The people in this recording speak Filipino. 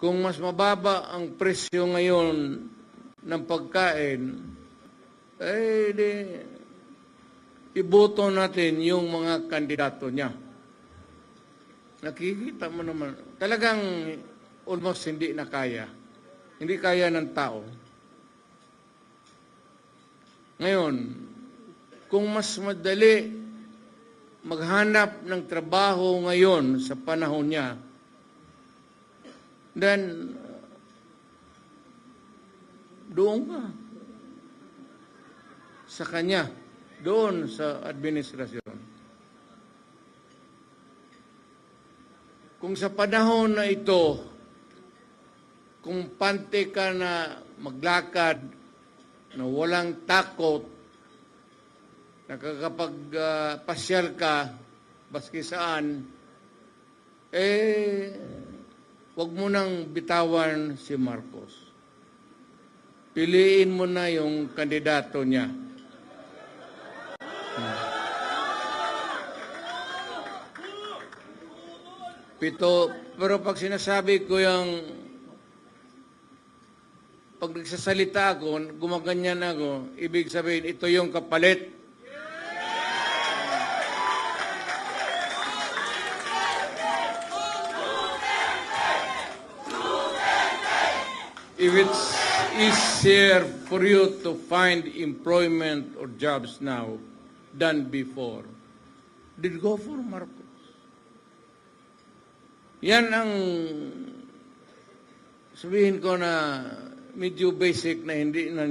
kung mas mababa ang presyo ngayon ng pagkain, iboto natin yung mga kandidato niya. Nakikita mo naman, talagang almost hindi na kaya. Hindi kaya ng tao. Ngayon, kung mas madali maghanap ng trabaho ngayon sa panahon niya, then doon ka sa kanya, doon sa administrasyon. Kung sa panahon na ito, kung pante ka na maglakad, na walang takot, nakakapagpasyal ka, baski saan, wag mo nang bitawan si Marcos. Piliin mo na yung kandidato niya. Pero pag sinasabi ko yung pag nagsasalita ako, gumaganyan ako, ibig sabihin, ito yung kapalit. If it's easier for you to find employment or jobs now than before, then go for Marcos. Yan ang sabihin ko na medyo basic na hindi na